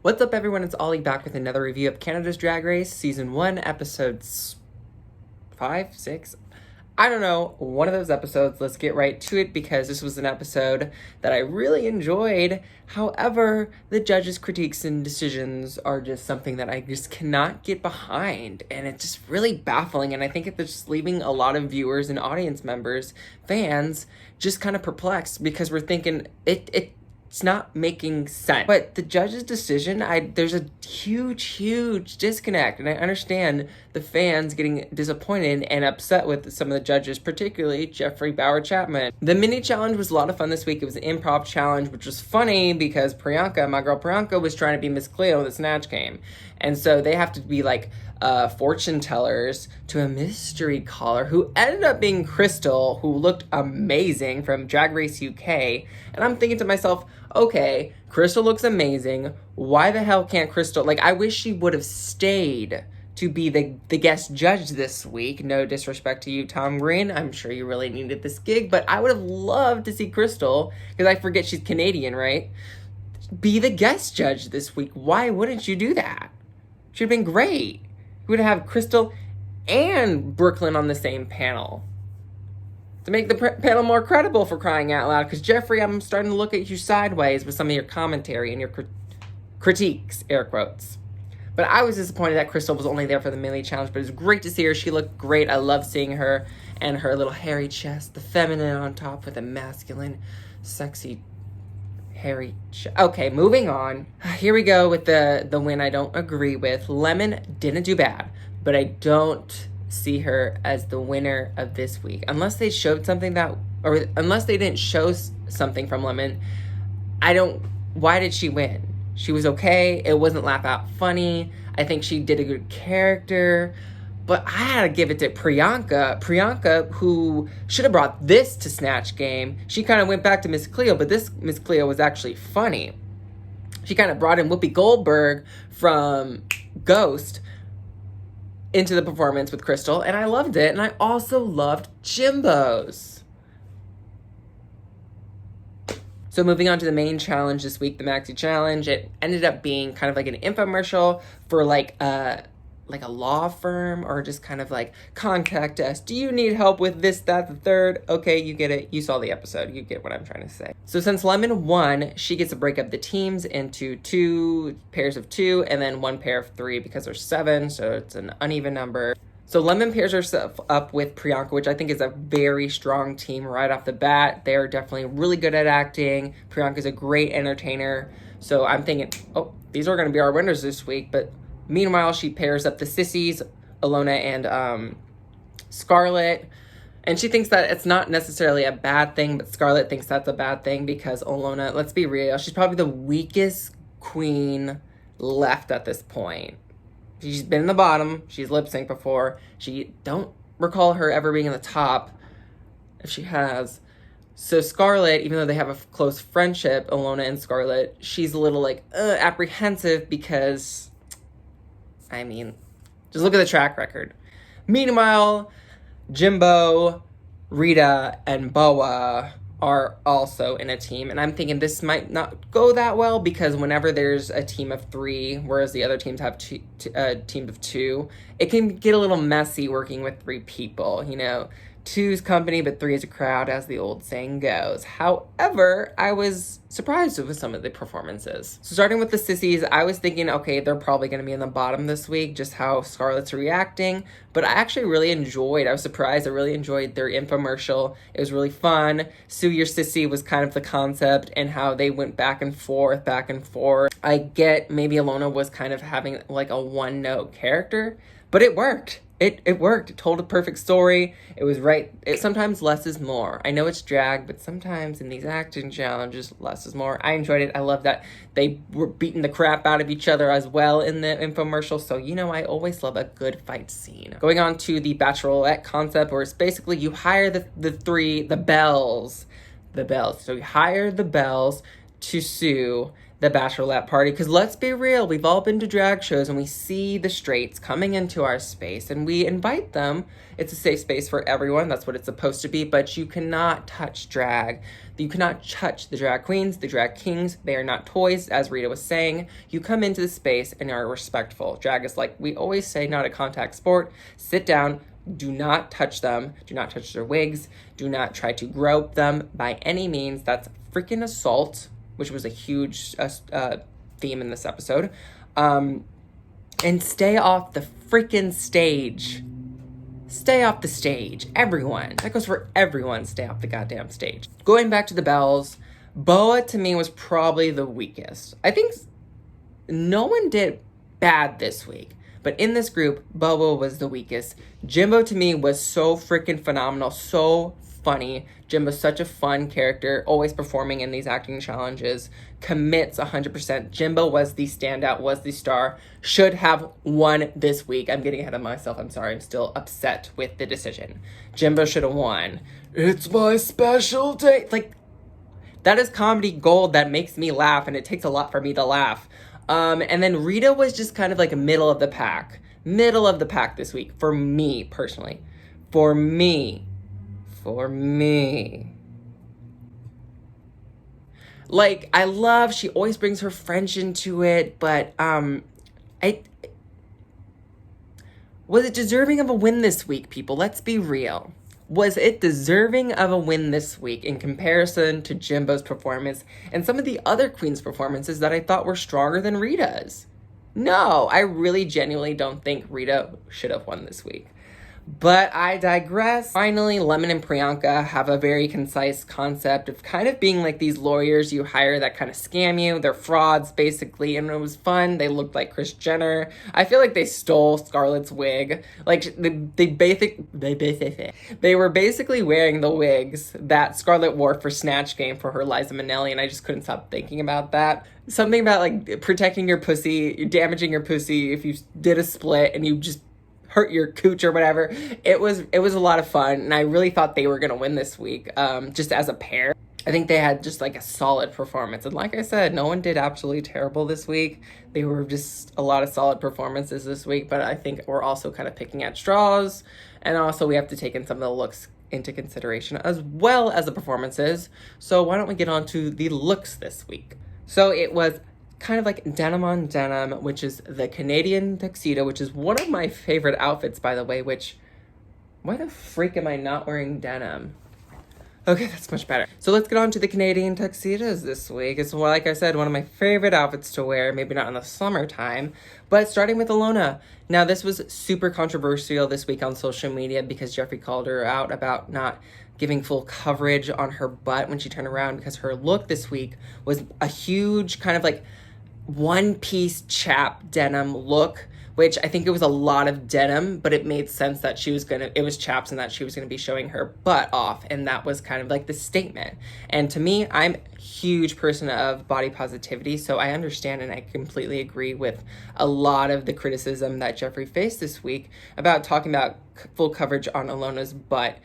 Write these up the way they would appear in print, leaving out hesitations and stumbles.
What's up, everyone? It's Ollie back with another review of Canada's Drag Race Season 1, episodes 5, 6? I don't know, one of those episodes. Let's get right to it because this was an episode that I really enjoyed. However, the judges' critiques and decisions are just something that I just cannot get behind. And it's just really baffling. And I think it's just leaving a lot of viewers and audience members, fans, just kind of perplexed because we're thinking it's not making sense. But the judge's decision, there's a huge disconnect. And I understand the fans getting disappointed and upset with some of the judges, particularly Jeffrey Bauer-Chapman. The mini challenge was a lot of fun this week. It was an improv challenge, which was funny because Priyanka, my girl Priyanka, was trying to be Miss Cleo in the Snatch Game. And so they have to be like fortune tellers to a mystery caller who ended up being Crystal, who looked amazing from Drag Race UK. And I'm thinking to myself, okay, Crystal looks amazing. Why the hell can't Crystal, like, I wish she would have stayed to be the guest judge this week. No disrespect to you, Tom Green. I'm sure you really needed this gig, but I would have loved to see Crystal, because I forget she's Canadian, right? Be the guest judge this week. Why wouldn't you do that? Should have been great. You would have Crystal and Brooklyn on the same panel to make the panel more credible, for crying out loud. Because Jeffrey, I'm starting to look at you sideways with some of your commentary and your critiques, air quotes. But I was disappointed that Crystal was only there for the mini challenge, but it was great to see her. She looked great. I love seeing her and her little hairy chest, the feminine on top with a masculine, sexy, hairy chest. Okay, moving on. Here we go with the win I don't agree with. Lemon didn't do bad, but I don't see her as the winner of this week. Unless they showed something or unless they didn't show something from Lemon, why did she win? She was okay. It wasn't laugh out funny. I think she did a good character. But I had to give it to Priyanka. Priyanka, who should have brought this to Snatch Game. She kind of went back to Miss Cleo, but this Miss Cleo was actually funny. She kind of brought in Whoopi Goldberg from Ghost into the performance with Crystal, and I loved it. And I also loved Jimbo's. So moving on to the main challenge this week, the Maxi Challenge, it ended up being kind of like an infomercial for like a law firm, or just kind of like, contact us. Do you need help with this, that, the third? Okay, you get it. You saw the episode. You get what I'm trying to say. So since Lemon won, she gets to break up the teams into 2 pairs of 2 and then 1 pair of 3 because there's 7, so it's an uneven number. So Lemon pairs herself up with Priyanka, which I think is a very strong team right off the bat. They're definitely really good at acting. Priyanka's a great entertainer. So I'm thinking, oh, these are going to be our winners this week. But meanwhile, she pairs up the sissies, Ilona and Scarlett. And she thinks that it's not necessarily a bad thing, but Scarlett thinks that's a bad thing because Ilona, let's be real, she's probably the weakest queen left at this point. She's been in the bottom. She's lip synced before. She don't recall her ever being in the top, if she has. So Scarlett, even though they have a close friendship, Ilona and Scarlett, she's a little like apprehensive because, I mean, just look at the track record. Meanwhile, Jimbo, Rita, and Boa are also in a team, and I'm thinking this might not go that well because whenever there's a team of 3, whereas the other teams have teams of 2, it can get a little messy working with 3 people, you know. 2's company, but 3 is a crowd, as the old saying goes. However, I was surprised with some of the performances. So starting with the sissies, I was thinking, okay, they're probably going to be in the bottom this week, just how Scarlett's reacting. But I actually really enjoyed, I was surprised, I really enjoyed their infomercial. It was really fun. Sue Your Sissy was kind of the concept, and how they went back and forth. I get maybe Ilona was kind of having like a one-note character, but it worked. It worked. It told a perfect story. It was right. Sometimes less is more. I know it's drag, but sometimes in these acting challenges, less is more. I enjoyed it. I love that they were beating the crap out of each other as well in the infomercial. So, you know, I always love a good fight scene. Going on to the Bachelorette concept, where it's basically you hire the bells. So you hire the bells to sue the bachelorette party. Because let's be real, we've all been to drag shows and we see the straights coming into our space and we invite them. It's a safe space for everyone. That's what it's supposed to be. But you cannot touch drag. You cannot touch the drag queens, the drag kings. They are not toys, as Rita was saying. You come into the space and are respectful. Drag is, like we always say, not a contact sport. Sit down. Do not touch them. Do not touch their wigs. Do not try to grope them by any means. That's freaking assault, which was a huge theme in this episode. And stay off the freaking stage. Stay off the stage. Everyone. That goes for everyone. Stay off the goddamn stage. Going back to the bells, Boa to me was probably the weakest. I think no one did bad this week. But in this group, Boa was the weakest. Jimbo to me was so freaking phenomenal. So funny. Jimbo's such a fun character, always performing in these acting challenges, commits 100%. Jimbo was the standout, was the star, should have won this week. I'm getting ahead of myself. I'm sorry. I'm still upset with the decision. Jimbo should have won. It's my special day. Like, that is comedy gold that makes me laugh, and it takes a lot for me to laugh. And then Rita was just kind of like a middle of the pack. Middle of the pack this week, for me, personally. For me. Like, she always brings her French into it, but, was it deserving of a win this week, people? Let's be real. Was it deserving of a win this week in comparison to Jimbo's performance and some of the other queens' performances that I thought were stronger than Rita's? No, I really genuinely don't think Rita should have won this week. But I digress. Finally, Lemon and Priyanka have a very concise concept of kind of being like these lawyers you hire that kind of scam you. They're frauds, basically, and it was fun. They looked like Kris Jenner. I feel like they stole Scarlett's wig. Like, they were basically wearing the wigs that Scarlett wore for Snatch Game for her Liza Minnelli, and I just couldn't stop thinking about that. Something about, like, protecting your pussy, you're damaging your pussy if you did a split and you just hurt your cooch or whatever. It was a lot of fun, and I really thought they were gonna win this week, just as a pair. I think they had just like a solid performance, and like I said, no one did absolutely terrible this week. They were just a lot of solid performances this week, but I think we're also kind of picking at straws, and also we have to take in some of the looks into consideration as well as the performances. So why don't we get on to the looks this week? So it was kind of like denim on denim, which is the Canadian tuxedo, which is one of my favorite outfits, by the way, which, why the freak am I not wearing denim? Okay, that's much better. So let's get on to the Canadian tuxedos this week. It's, like I said, one of my favorite outfits to wear, maybe not in the summertime, but starting with Ilona. Now, this was super controversial this week on social media because Jeffree called her out about not giving full coverage on her butt when she turned around, because her look this week was a huge kind of like one-piece chap denim look, which I think it was a lot of denim, but it made sense that it was chaps and that she was gonna be showing her butt off, and that was kind of like the statement. And to me, I'm a huge person of body positivity, so I understand and I completely agree with a lot of the criticism that Jeffree faced this week about talking about full coverage on Ilona's butt,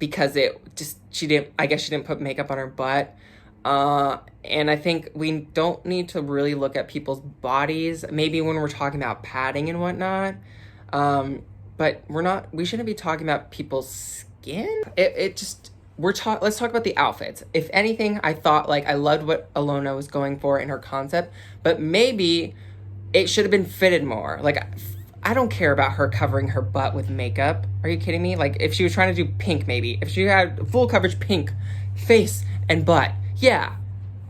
because she didn't put makeup on her butt. And I think we don't need to really look at people's bodies, maybe when we're talking about padding and whatnot. But we shouldn't be talking about people's skin. Let's talk about the outfits. If anything, I thought, like, I loved what Ilona was going for in her concept, but maybe it should have been fitted more. Like, I don't care about her covering her butt with makeup. Are you kidding me? Like, if she was trying to do pink, maybe. If she had full coverage pink, face and butt, yeah,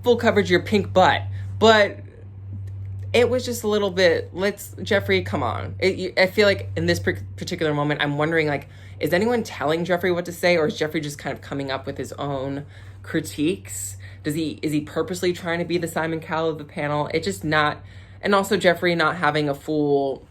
full coverage your pink butt. But it was just a little bit, Jeffree, come on. I feel like in this particular moment, I'm wondering, like, is anyone telling Jeffree what to say, or is Jeffree just kind of coming up with his own critiques? Is he purposely trying to be the Simon Cowell of the panel? It's just not, and also Jeffree not having a full,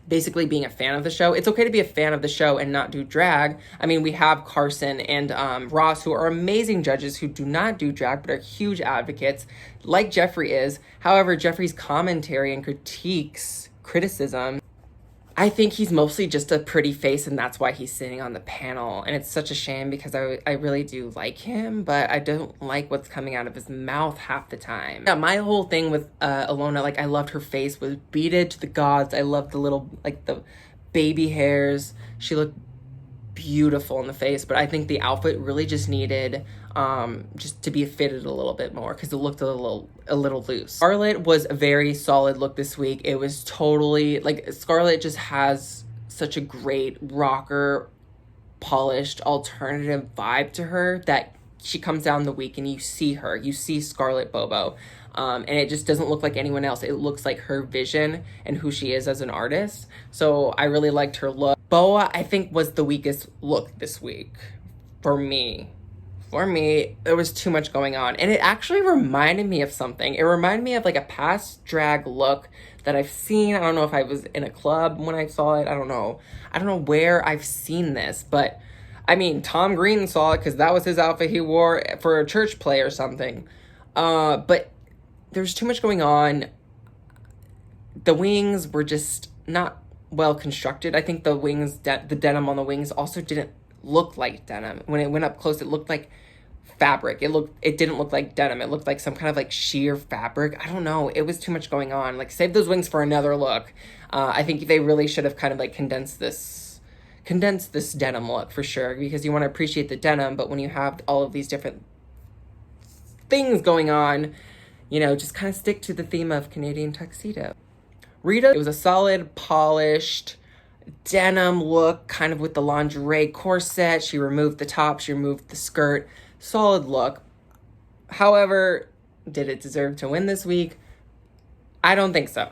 basically being a fan of the show. It's okay to be a fan of the show and not do drag. I mean, we have Carson and Ross, who are amazing judges who do not do drag, but are huge advocates, like Jeffree is. However, Jeffree's commentary and criticism I think he's mostly just a pretty face, and that's why he's sitting on the panel. And it's such a shame because I really do like him, but I don't like what's coming out of his mouth half the time. Yeah, my whole thing with Alona, like, I loved her face was beaded to the gods. I loved the little, like, the baby hairs. She looked beautiful in the face, but I think the outfit really just needed just to be fitted a little bit more because it looked a little loose. Scarlett was a very solid look this week. It was totally like Scarlett just has such a great rocker, polished alternative vibe to her that she comes down the week and you see Scarlett Bobo. And it just doesn't look like anyone else. It looks like her vision and who she is as an artist. So I really liked her look. Boa, I think, was the weakest look this week for me. For me, there was too much going on. And it actually reminded me of something. It reminded me of like a past drag look that I've seen. I don't know if I was in a club when I saw it. I don't know. I don't know where I've seen this, but I mean, Tom Green saw it because that was his outfit he wore for a church play or something. But there's too much going on. The wings were just not well constructed. I think the wings, the denim on the wings also didn't look like denim. When it went up close, it looked like fabric. It didn't look like denim. It looked like some kind of like sheer fabric. I don't know. It was too much going on. Like, save those wings for another look. I think they really should have kind of like condensed this denim look for sure, because you want to appreciate the denim, but when you have all of these different things going on, you know, just kind of stick to the theme of Canadian tuxedo. Rita, it was a solid, polished denim look, kind of with the lingerie corset. She removed the top, she removed the skirt. Solid look. However, did it deserve to win this week? I don't think so.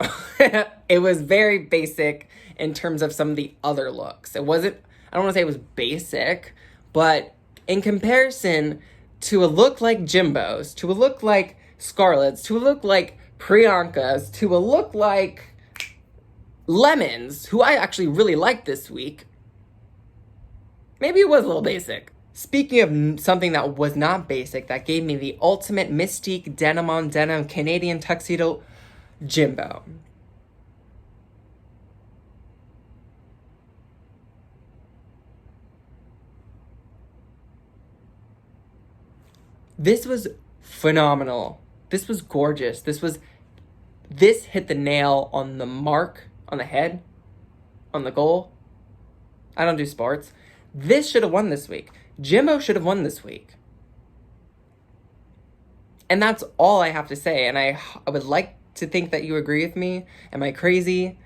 It was very basic in terms of some of the other looks. It wasn't, I don't want to say it was basic, but in comparison to a look like Jimbo's, to a look like Scarlett's, to a look like Priyanka's, to a look like Lemon's, who I actually really liked this week, maybe it was a little basic. Speaking of something that was not basic, that gave me the ultimate mystique denim on denim Canadian tuxedo, Jimbo. This was phenomenal. This was gorgeous. This hit the nail on the mark, on the head, on the goal. I don't do sports. This should have won this week. Jimbo should have won this week. And that's all I have to say. And I would like to think that you agree with me. Am I crazy?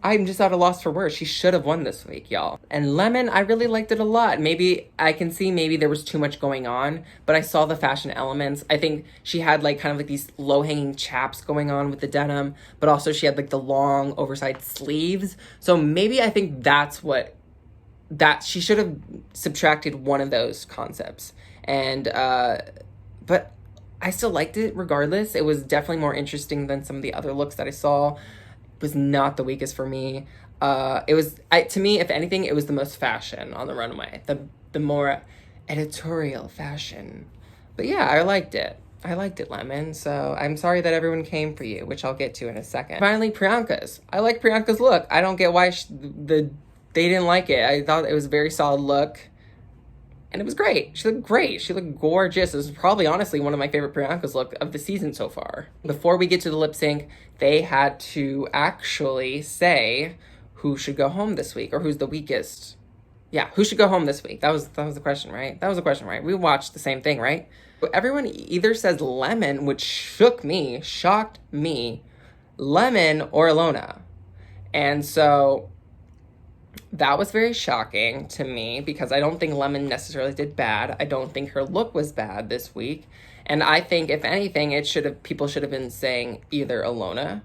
I'm just at a loss for words. She should have won this week, y'all. And Lemon, I really liked it a lot. Maybe I can see maybe there was too much going on, but I saw the fashion elements. I think she had like kind of like these low-hanging chaps going on with the denim, but also she had like the long oversized sleeves. So maybe I think that she should have subtracted one of those concepts. And but I still liked it regardless. It was definitely more interesting than some of the other looks that I saw. Was not the weakest for me. It was, to me, if anything, it was the most fashion on the runway. The more editorial fashion. But yeah, I liked it. I liked it, Lemon. So I'm sorry that everyone came for you, which I'll get to in a second. Finally, Priyanka's. I like Priyanka's look. I don't get why they didn't like it. I thought it was a very solid look. And it was great. She looked great. She looked gorgeous. This is probably, honestly, one of my favorite Priyanka's look of the season so far. Before we get to the lip sync, they had to actually say who should go home this week, or who's the weakest. Yeah, who should go home this week? That was the question, right? That was the question, right? We watched the same thing, right? Everyone either says Lemon, which shocked me, Lemon or Alona. And so that was very shocking to me because I don't think Lemon necessarily did bad. I don't think her look was bad this week. And I think, if anything, people should have been saying either Alona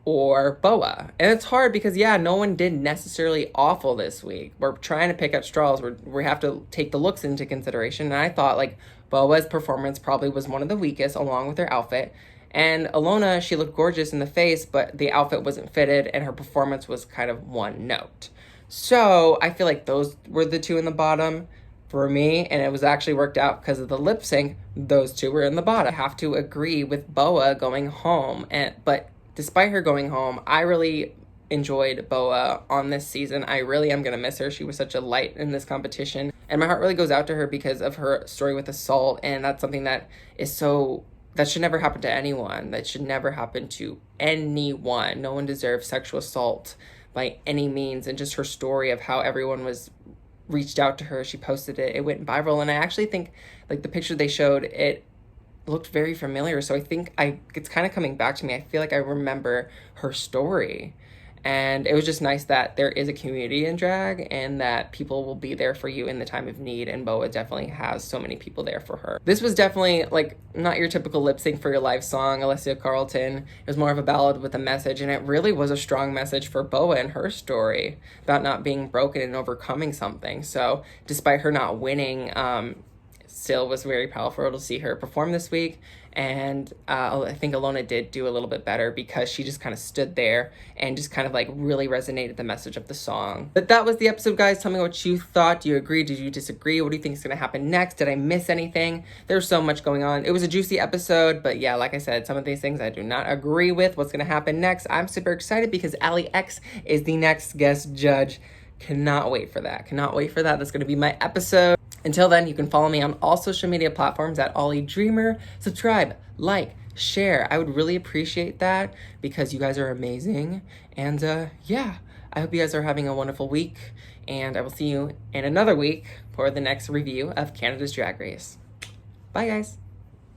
or Boa. And it's hard because, yeah, no one did necessarily awful this week. We're trying to pick at straws. We have to take the looks into consideration. And I thought, like, Boa's performance probably was one of the weakest, along with her outfit. And Alona, she looked gorgeous in the face, but the outfit wasn't fitted, and her performance was kind of one note. So I feel like those were the two in the bottom for me, and it was actually worked out because of the lip sync. Those two were in the bottom. I have to agree with Boa going home, but despite her going home, I really enjoyed Boa on this season. I really am going to miss her. She was such a light in this competition. And my heart really goes out to her because of her story with assault. And that's something that should never happen to anyone. That should never happen to anyone. No one deserves sexual assault by any means. And just her story of how everyone was reached out to her. She posted it. It went viral. And I actually think like the picture they showed, it looked very familiar. So I think it's kind of coming back to me. I feel like I remember her story. And it was just nice that there is a community in drag and that people will be there for you in the time of need. And Boa definitely has so many people there for her. This was definitely like not your typical lip sync for your live song, Alessia Carlton. It was more of a ballad with a message. And it really was a strong message for Boa and her story about not being broken and overcoming something. So despite her not winning, still was very powerful to see her perform this week. And I think Ilona did do a little bit better because she just kind of stood there and just kind of like really resonated the message of the song. But that was the episode, guys. Tell me what you thought. Do you agree? Did you disagree? What do you think is going to happen next? Did I miss anything? There's so much going on. It was a juicy episode, but yeah, like I said, some of these things I do not agree with. What's going to happen next? I'm super excited because Ali X is the next guest judge. Cannot wait for that. Cannot wait for that. That's going to be my episode. Until then, you can follow me on all social media platforms at Ollie Dreamer. Subscribe, like, share. I would really appreciate that because you guys are amazing. And yeah, I hope you guys are having a wonderful week. And I will see you in another week for the next review of Canada's Drag Race. Bye, guys.